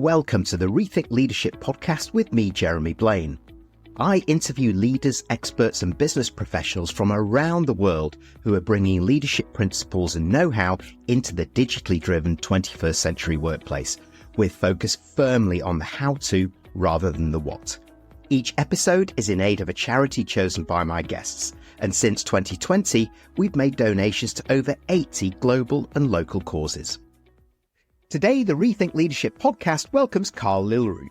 Welcome to the Rethink Leadership podcast with me, Jeremy Blaine. I interview leaders, experts and business professionals from around the world who are bringing leadership principles and know-how into the digitally driven 21st century workplace, with focus firmly on the how-to rather than the what. Each episode is in aid of a charity chosen by my guests, and since 2020, we've made donations to over 80 global and local causes. Today, the Rethink Leadership podcast welcomes Karl Lillrud.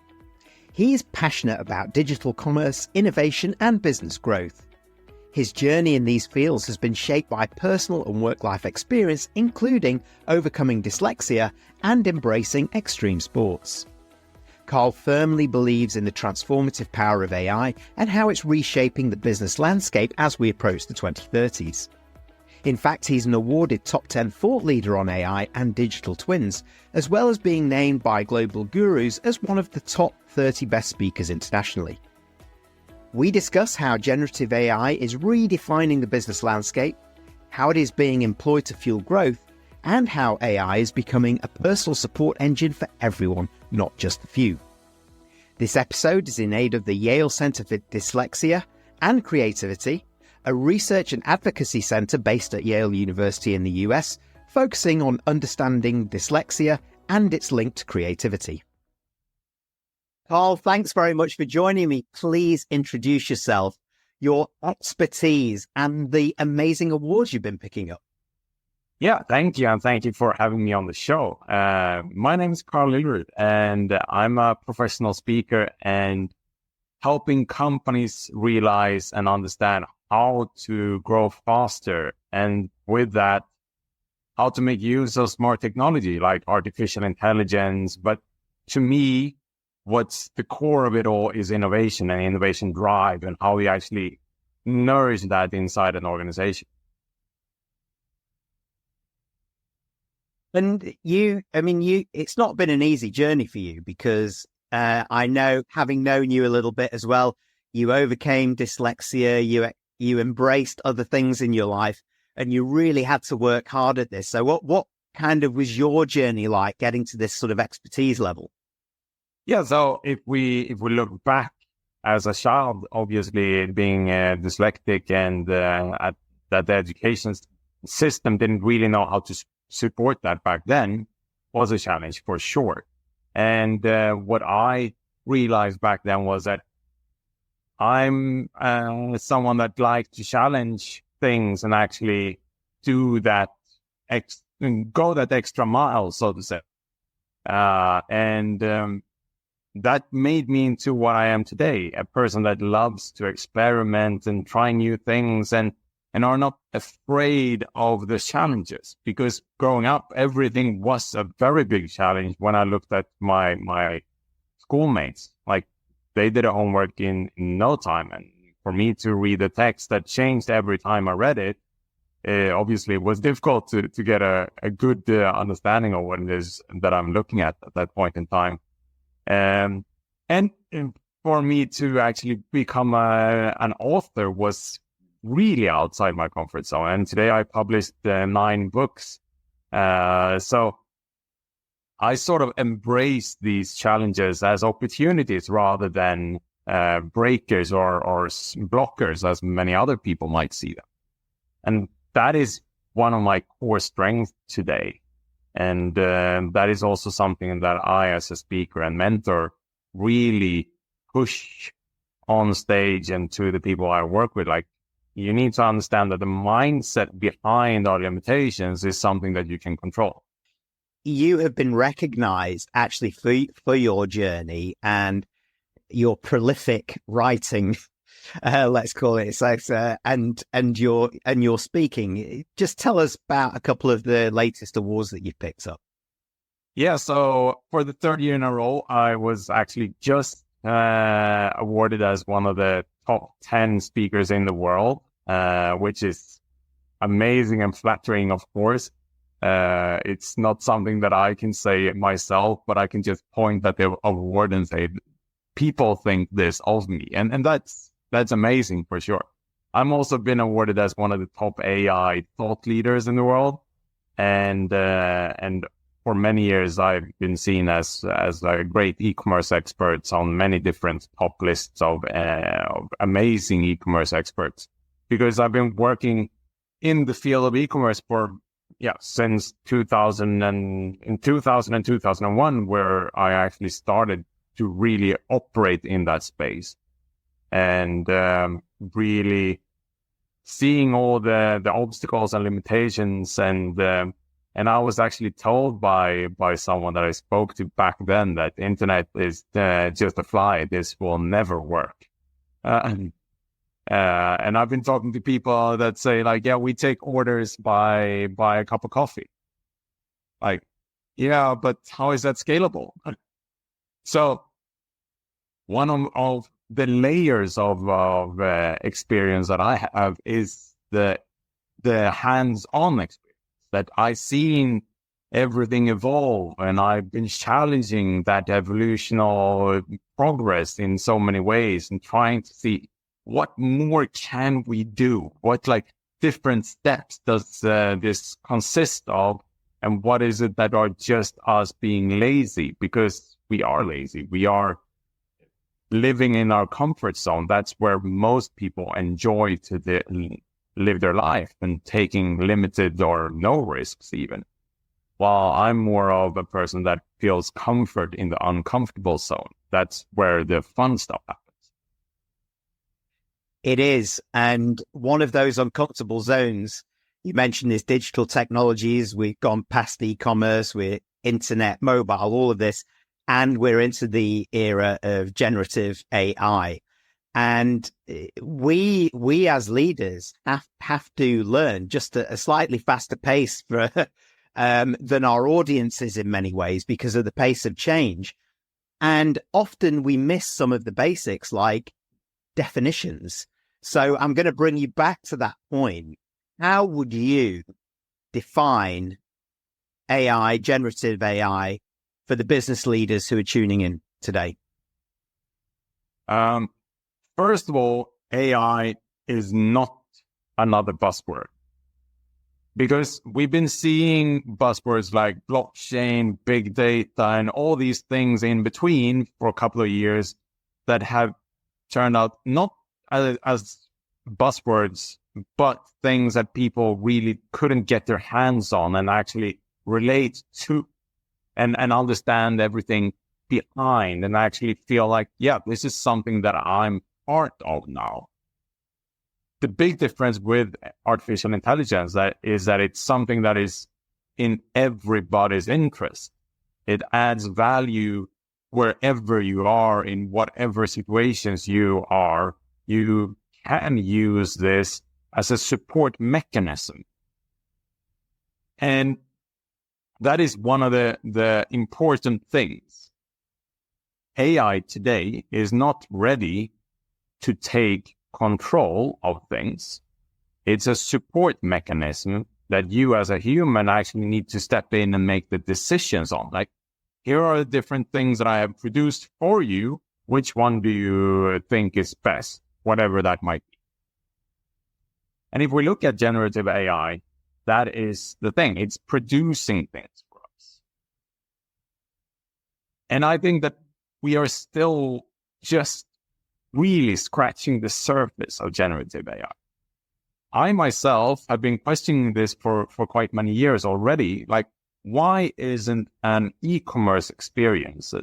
He is passionate about digital commerce, innovation and business growth. His journey in these fields has been shaped by personal and work-life experience, including overcoming dyslexia and embracing extreme sports. Karl firmly believes in the transformative power of AI and how it's reshaping the business landscape as we approach the 2030s. In fact, he's an awarded top 10 thought leader on AI and digital twins, as well as being named by global gurus as one of the top 30 best speakers internationally. We discuss how generative AI is redefining the business landscape, how it is being employed to fuel growth, and how AI is becoming a personal support engine for everyone, not just a few. This episode is in aid of the Yale Center for Dyslexia and Creativity, a research and advocacy center based at Yale University in the US, focusing on understanding dyslexia and its link to creativity. Karl, thanks very much for joining me. Please introduce yourself, your expertise, and the amazing awards you've been picking up. Yeah, thank you. And thank you for having me on the show. My name is Karl Lillrud, and I'm a professional speaker and helping companies realize and understand how to grow faster, and with that, how to make use of smart technology like artificial intelligence. But to me, what's the core of it all is innovation and innovation drive, and how we actually nourish that inside an organization. And it's not been an easy journey for you, because I know, having known you a little bit as well, you overcame dyslexia, you embraced other things in your life, and you really had to work hard at this. So what kind of was your journey like getting to this sort of expertise level? Yeah, so if we look back as a child, obviously being dyslexic and that the education system didn't really know how to support that back then was a challenge for sure. And what I realized back then was that I'm someone that likes to challenge things and actually do that, go that extra mile, so to say. That made me into what I am today, a person that loves to experiment and try new things and are not afraid of the challenges. Because growing up, everything was a very big challenge when I looked at my schoolmates. Like, they did a homework in no time. And for me to read a text that changed every time I read it, obviously it was difficult to get a good understanding of what it is that I'm looking at that point in time. And for me to actually become an author was really outside my comfort zone. And today I published 9 books. So I sort of embrace these challenges as opportunities rather than breakers or blockers, as many other people might see them. And that is one of my core strengths today. And that is also something that I, as a speaker and mentor, really push on stage and to the people I work with. Like, you need to understand that the mindset behind our limitations is something that you can control. You have been recognized actually for your journey and your prolific writing, let's call it so, and your speaking. Just tell us about a couple of the latest awards that you've picked up. Yeah, so for the 3rd year in a row, I was actually just awarded as one of the top 10 speakers in the world, which is amazing and flattering, of course. It's not something that I can say myself, but I can just point at the award and say, people think this of me. And that's amazing for sure. I'm also been awarded as one of the top AI thought leaders in the world. And for many years, I've been seen as a great e-commerce expert on many different top lists of amazing e-commerce experts, because I've been working in the field of e-commerce for since 2000 and in 2000 and 2001, where I actually started to really operate in that space, and really seeing all the obstacles and limitations, and I was actually told by someone that I spoke to back then that internet is just a fly. This will never work. And I've been talking to people that say, like, yeah, we take orders by a cup of coffee. Like, yeah, but how is that scalable? So one of the layers of experience that I have is the hands-on experience, that I've seen everything evolve, and I've been challenging that evolutional progress in so many ways and trying to see what more can we do? What different steps does this consist of? And what is it that are just us being lazy? Because we are lazy. We are living in our comfort zone. That's where most people enjoy to live their life, and taking limited or no risks even. While I'm more of a person that feels comfort in the uncomfortable zone. That's where the fun stuff happens. It is. And one of those uncomfortable zones you mentioned is digital technologies. We've gone past e-commerce, we're internet, mobile, all of this, and we're into the era of generative AI. And we as leaders have to learn just a slightly faster pace than our audiences in many ways, because of the pace of change. And often we miss some of the basics, like definitions. So I'm going to bring you back to that point. How would you define AI, generative AI, for the business leaders who are tuning in today? First of all, AI is not another buzzword, because we've been seeing buzzwords like blockchain, big data, and all these things in between for a couple of years that have turned out not as buzzwords, but things that people really couldn't get their hands on and actually relate to and understand everything behind, and actually feel like, yeah, this is something that I'm part of now. The big difference with artificial intelligence is that it's something that is in everybody's interest. It adds value wherever you are, in whatever situations you are. You can use this as a support mechanism. And that is one of the important things. AI today is not ready to take control of things. It's a support mechanism that you as a human actually need to step in and make the decisions on. Like, here are the different things that I have produced for you. Which one do you think is best? Whatever that might be. And if we look at generative AI, that is the thing. It's producing things for us. And I think that we are still just really scratching the surface of generative AI. I myself have been questioning this for quite many years already. Like, why isn't an e-commerce experience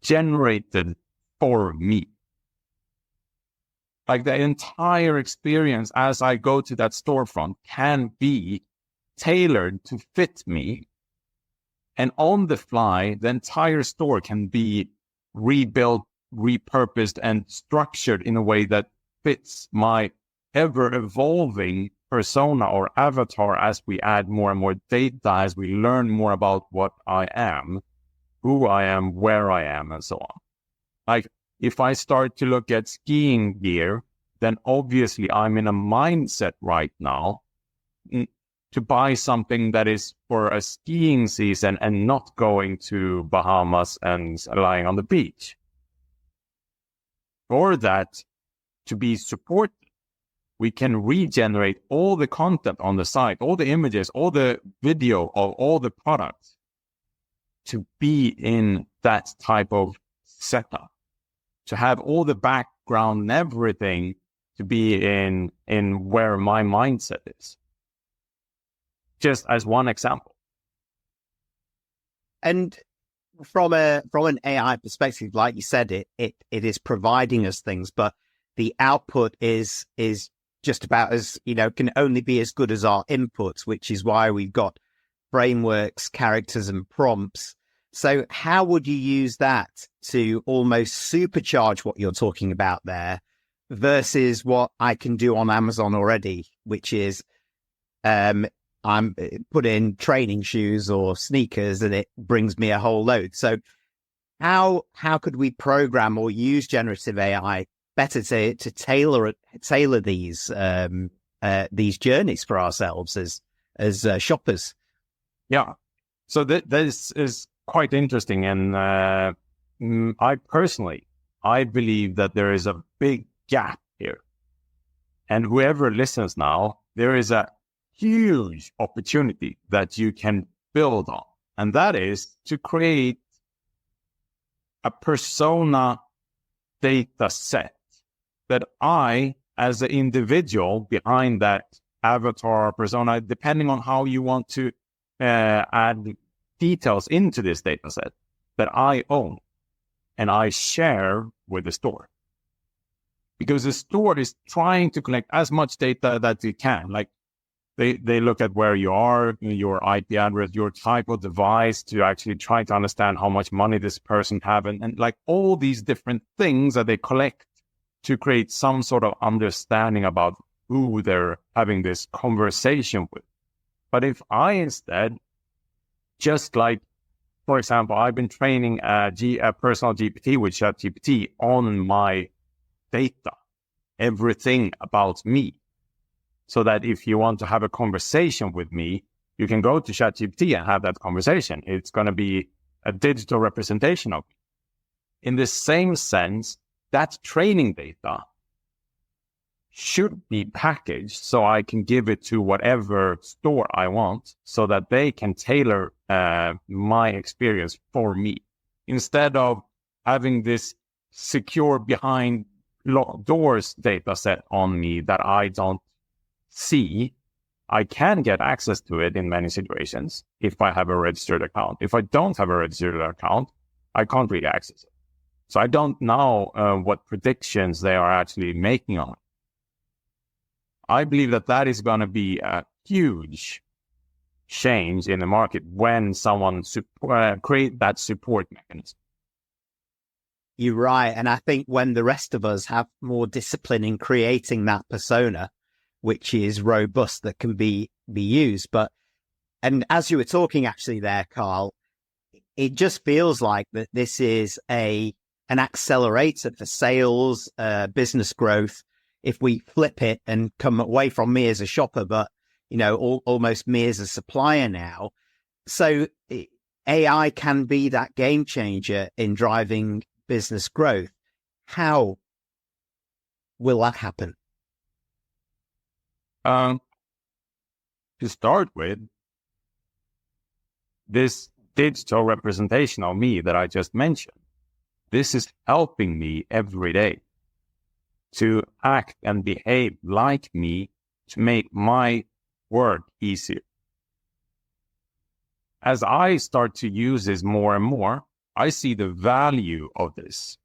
generated for me? Like, the entire experience as I go to that storefront can be tailored to fit me. And on the fly, the entire store can be rebuilt, repurposed, and structured in a way that fits my ever-evolving persona or avatar as we add more and more data, as we learn more about what I am, who I am, where I am, and so on. Like, if I start to look at skiing gear, then obviously I'm in a mindset right now to buy something that is for a skiing season and not going to Bahamas and lying on the beach. For that to be supported, we can regenerate all the content on the site, all the images, all the video of all the products, to be in that type of setup, to have all the background and everything to be in where my mindset is. Just as one example. And from an AI perspective, like you said, it is providing us things, but the output is just about as, can only be as good as our inputs, which is why we've got frameworks, characters, and prompts. So how would you use that to almost supercharge what you're talking about there versus what I can do on Amazon already, which is I'm put in training shoes or sneakers and it brings me a whole load. So how could we program or use generative AI better to tailor these journeys for ourselves as shoppers? Yeah. So this is quite interesting. And I believe that there is a big gap here. And whoever listens now, there is a huge opportunity that you can build on. And that is to create a persona data set that I, as an individual behind that avatar persona, depending on how you want to add details into this data set, that I own and I share with the store. Because the store is trying to collect as much data that it can. Like they look at where you are, your IP address, your type of device, to actually try to understand how much money this person have, and like all these different things that they collect to create some sort of understanding about who they're having this conversation with. But if I instead, just like, for example, I've been training a personal GPT with ChatGPT on my data, everything about me, so that if you want to have a conversation with me, you can go to ChatGPT and have that conversation. It's going to be a digital representation of me. In the same sense, that training data should be packaged so I can give it to whatever store I want so that they can tailor my experience for me. Instead of having this secure behind locked doors data set on me that I don't see, I can get access to it in many situations if I have a registered account. If I don't have a registered account, I can't really access it. So I don't know what predictions they are actually making on it. I believe that is going to be a huge change in the market when someone create that support mechanism. You're right. And I think when the rest of us have more discipline in creating that persona, which is robust, that can be used. And as you were talking actually there, Karl, it just feels like that this is an accelerator for sales, business growth. If we flip it and come away from me as a shopper, but, almost me as a supplier now. So AI can be that game changer in driving business growth. How will that happen? To start with, this digital representation of me that I just mentioned, this is helping me every day to act and behave like me to make my work easier. As I start to use this more and more, I see the value of this.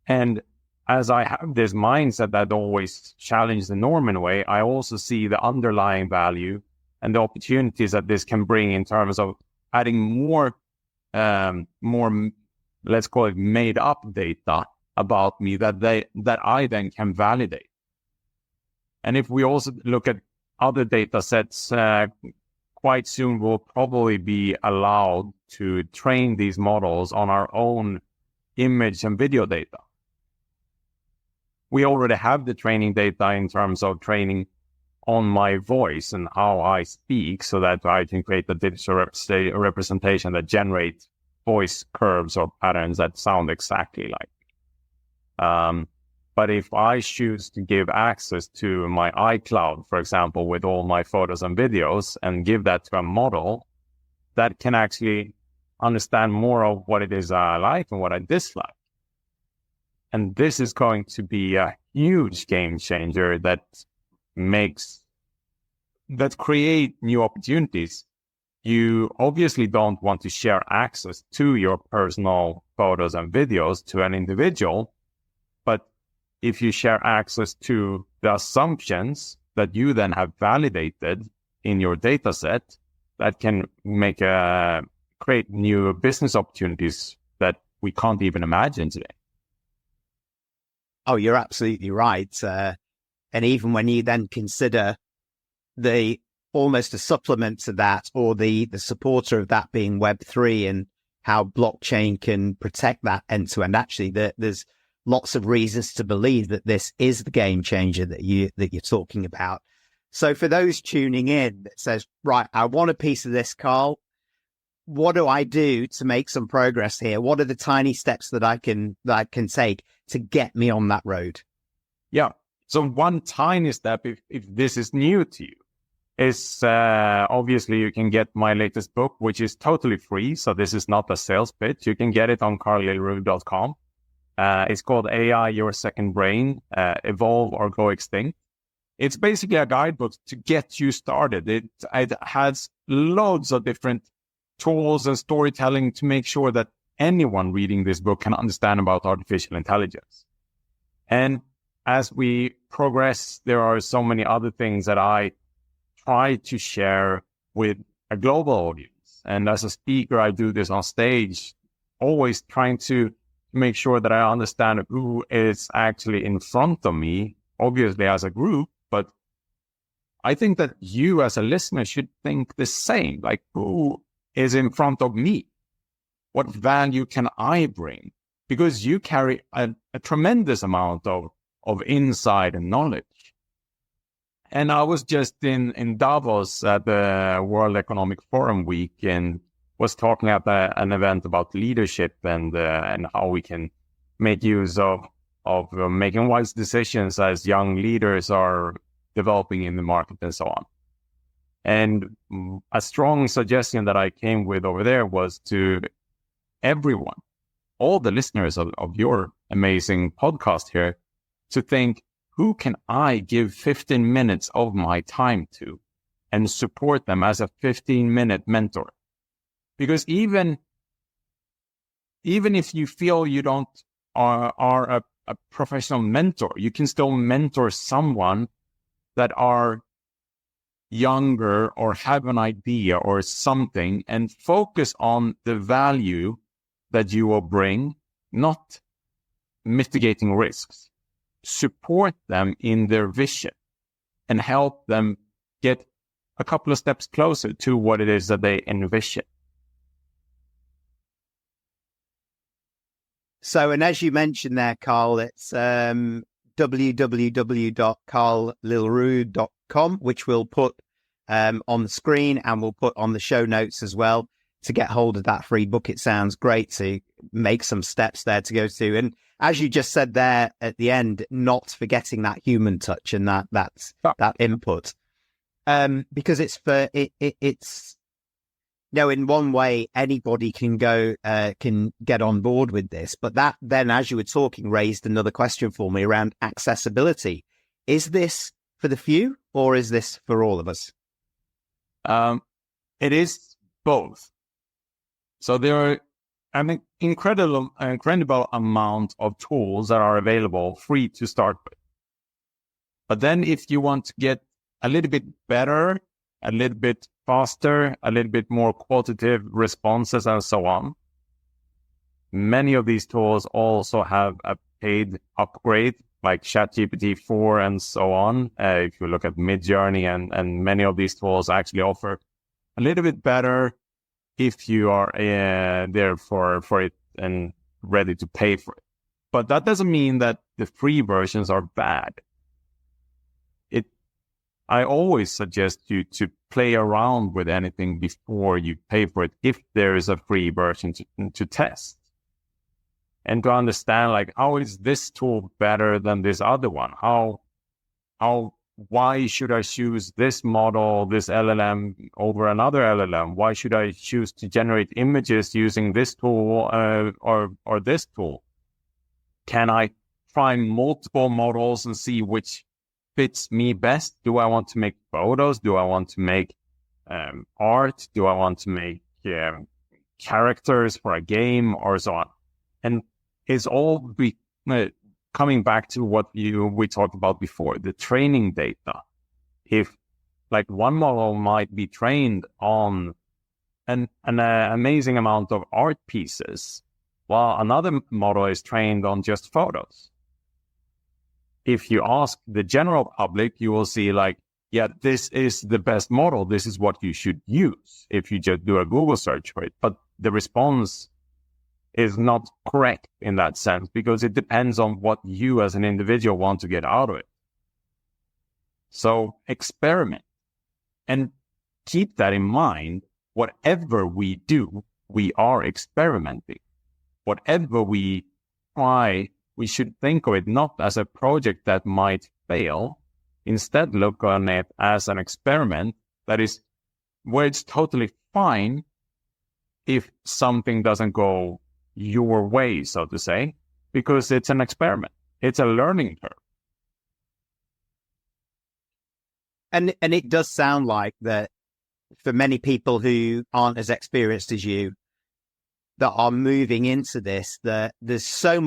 And as I have this mindset that always challenges the norm in a way, I also see the underlying value and the opportunities that this can bring in terms of adding more, let's call it made up data about me that I then can validate. And if we also look at other data sets, quite soon we'll probably be allowed to train these models on our own image and video data. We already have the training data in terms of training on my voice and how I speak, so that I can create a digital representation that generates voice curves or patterns that sound exactly like me. But if I choose to give access to my iCloud, for example, with all my photos and videos, and give that to a model, that can actually understand more of what it is I like and what I dislike. And this is going to be a huge game changer that create new opportunities. You obviously don't want to share access to your personal photos and videos to an individual, but if you share access to the assumptions that you then have validated in your data set, that can create new business opportunities that we can't even imagine today. Oh, you're absolutely right. And even when you then consider almost a supplement to that, or the supporter of that being Web3 and how blockchain can protect that end to end, actually there's lots of reasons to believe that this is the game changer that you're talking about. So for those tuning in that says, right, I want a piece of this, Karl, what do I do to make some progress here? What are the tiny steps that I can take to get me on that road? Yeah. So one tiny step, if this is new to you, is obviously you can get my latest book, which is totally free. So this is not a sales pitch. You can get it on karllillrud.com. It's called AI, Your Second Brain, Evolve or Go Extinct. It's basically a guidebook to get you started. It has loads of different tools and storytelling to make sure that anyone reading this book can understand about artificial intelligence. And as we progress, there are so many other things that I try to share with a global audience. And as a speaker, I do this on stage, always trying to make sure that I understand who is actually in front of me, obviously as a group, but I think that you as a listener should think the same, like who is in front of me? What value can I bring? Because you carry a tremendous amount of insight and knowledge. And I was just in Davos at the World Economic Forum week and was talking at an event about leadership and how we can make use of making wise decisions as young leaders are developing in the market and so on. And a strong suggestion that I came with over there was to everyone, all the listeners of your amazing podcast here, to think, who can I give 15 minutes of my time to and support them as a 15-minute mentor? Because even if you feel you don't are a professional mentor, you can still mentor someone that are younger or have an idea or something, and focus on the value that you will bring, not mitigating risks. Support them in their vision and help them get a couple of steps closer to what it is that they envision. So, and as you mentioned there, Karl, it's www.karllillrud.com, which we'll put on the screen, and we'll put on the show notes as well to get hold of that free book. It sounds great to make some steps there to go to. And as you just said there at the end, not forgetting that human touch and that input, because it's in one way, anybody can get on board with this. But that then, as you were talking, raised another question for me around accessibility. Is this for the few or is this for all of us? It is both. So there are an incredible amount of tools that are available free to start with. But then if you want to get a little bit better, a little bit faster, a little bit more qualitative responses and so on, many of these tools also have a paid upgrade like ChatGPT 4 and so on. If you look at Midjourney and many of these tools actually offer a little bit better if you are there for it and ready to pay for it. But that doesn't mean that the free versions are bad. I always suggest you to play around with anything before you pay for it, if there is a free version to test. And to understand, like, how is this tool better than this other one? How why should I choose this model, this LLM over another LLM? Why should I choose to generate images using this tool or this tool? Can I try multiple models and see which fits me best? Do I want to make photos? Do I want to make art? Do I want to make characters for a game or so on? And it's all coming back to what we talked about before, the training data. If like one model might be trained on an amazing amount of art pieces, while another model is trained on just photos. If you ask the general public, you will see like, yeah, this is the best model. This is what you should use if you just do a Google search for it. But the response is not correct in that sense, because it depends on what you as an individual want to get out of it. So experiment and keep that in mind. Whatever we do, we are experimenting. Whatever we try, we should think of it not as a project that might fail. Instead, look on it as an experiment that is where it's totally fine if something doesn't go your way, so to say, because it's an experiment. It's a learning curve. And it does sound like that for many people who aren't as experienced as you, that are moving into this, that there's so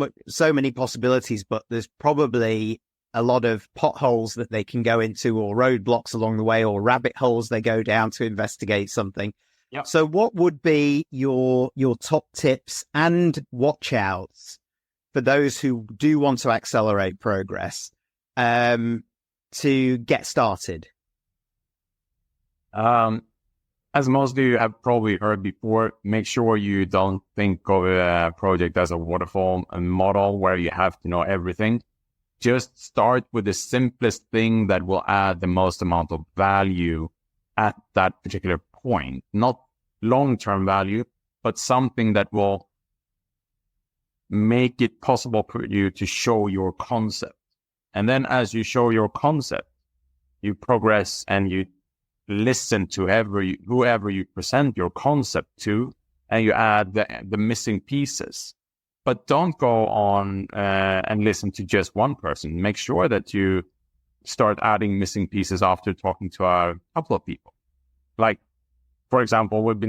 many possibilities, but there's probably a lot of potholes that they can go into, or roadblocks along the way, or rabbit holes they go down to investigate something. Yep. So what would be your top tips and watch outs for those who do want to accelerate progress to get started? As most of you have probably heard before, make sure you don't think of a project as a waterfall model where you have to know everything. Just start with the simplest thing that will add the most amount of value at that particular point. Not long-term value, but something that will make it possible for you to show your concept. And then as you show your concept, you progress and you listen to whoever you present your concept to, and you add the missing pieces. But don't go on and listen to just one person. Make sure that you start adding missing pieces after talking to a couple of people. Like, for example, I've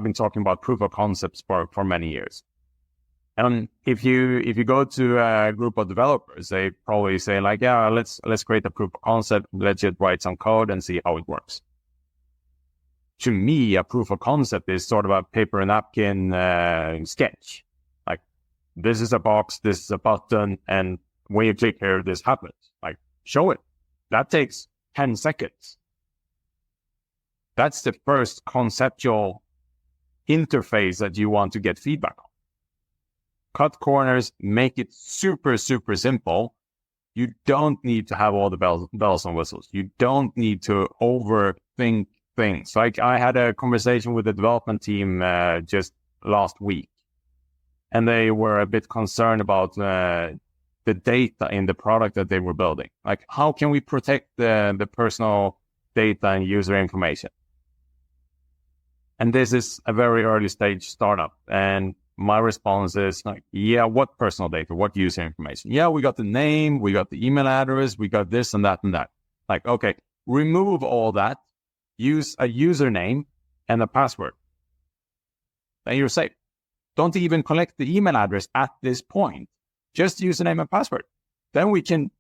been talking about proof of concepts for many years. And if you go to a group of developers, they probably say like, yeah, let's create a proof of concept. Let's just write some code and see how it works. To me, a proof of concept is sort of a paper and napkin sketch. Like, this is a box, this is a button, and when you click here, this happens. Like, show it. That takes 10 seconds. That's the first conceptual interface that you want to get feedback on. Cut corners, make it super, super simple. You don't need to have all the bells and whistles. You don't need to overthink things. Like, I had a conversation with the development team just last week, and they were a bit concerned about the data in the product that they were building. Like, how can we protect the personal data and user information? And this is a very early stage startup. And my response is like, yeah, what personal data? What user information? Yeah, we got the name, we got the email address, we got this and that and that. Like, okay, remove all that, use a username and a password. Then you're safe. Don't even collect the email address at this point. Just username and password. Then we can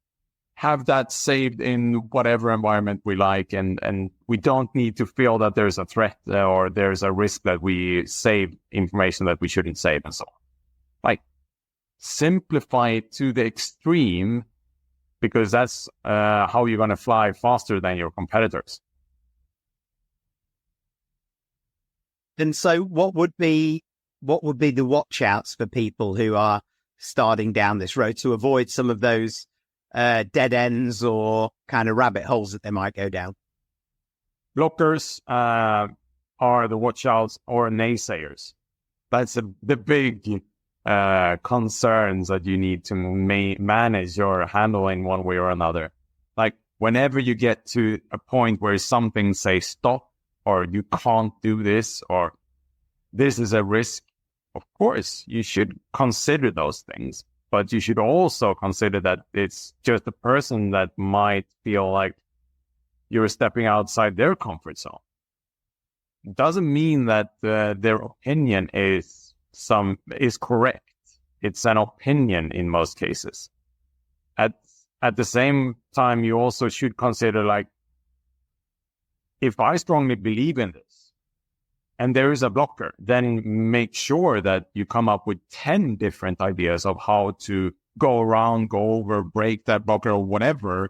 have that saved in whatever environment we like, and we don't need to feel that there's a threat or there's a risk that we save information that we shouldn't save and so on. Like, simplify it to the extreme, because that's how you're going to fly faster than your competitors. And so what would be the watch outs for people who are starting down this road to avoid some of those dead ends or kind of rabbit holes that they might go down? Blockers are the watch outs, or naysayers. That's the big concerns that you need to manage or handle in one way or another. Like, whenever you get to a point where something says stop, or you can't do this, or this is a risk, of course, you should consider those things. But you should also consider that it's just a person that might feel like you're stepping outside their comfort zone. It doesn't mean that their opinion is correct. It's an opinion in most cases. At the same time, you also should consider, like, if I strongly believe in this and there is a blocker, then make sure that you come up with 10 different ideas of how to go around, go over, break that blocker or whatever.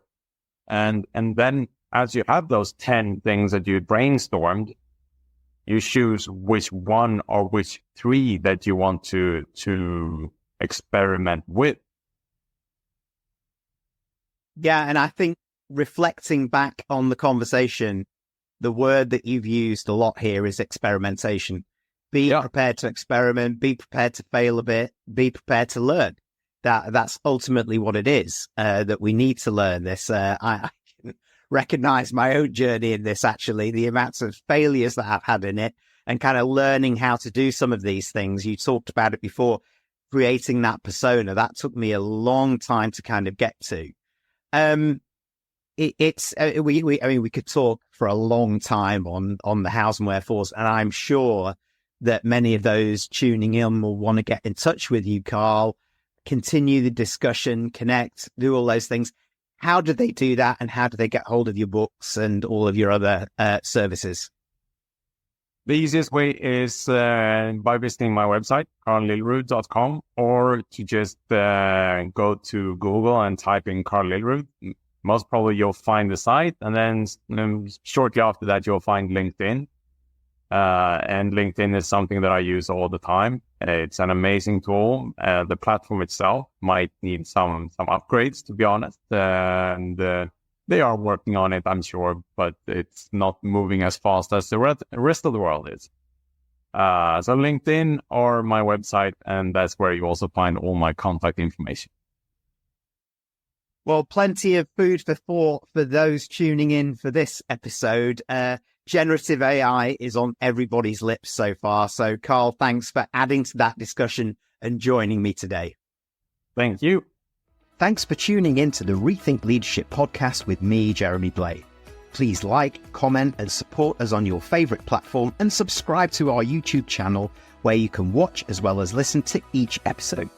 And then as you have those 10 things that you brainstormed, you choose which one or which 3 that you want to experiment with. Yeah, and I think reflecting back on the conversation, the word that you've used a lot here is experimentation. Be prepared to experiment, be prepared to fail a bit, be prepared to learn. That's ultimately what it is, that we need to learn this. I can recognize my own journey in this, actually, the amounts of failures that I've had in it and kind of learning how to do some of these things. You talked about it before, creating that persona. That took me a long time to kind of get to. We could talk for a long time on the hows and wherefores, and I'm sure that many of those tuning in will want to get in touch with you, Karl, continue the discussion, connect, do all those things. How do they do that, and how do they get hold of your books and all of your other services? The easiest way is by visiting my website, karllillrud.com, or to just go to Google and type in Karl Lillrud. Most probably you'll find the site, and then shortly after that you'll find LinkedIn. And LinkedIn is something that I use all the time. It's an amazing tool. The platform itself might need some upgrades, to be honest, and they are working on it, I'm sure, but it's not moving as fast as the rest of the world is. So LinkedIn or my website, and that's where you also find all my contact information. Well, plenty of food for thought for those tuning in for this episode. Generative AI is on everybody's lips so far. So, Karl, thanks for adding to that discussion and joining me today. Thank you. Thanks for tuning in to the Rethink Leadership podcast with me, Jeremy Blaine. Please like, comment, and support us on your favorite platform, and subscribe to our YouTube channel where you can watch as well as listen to each episode.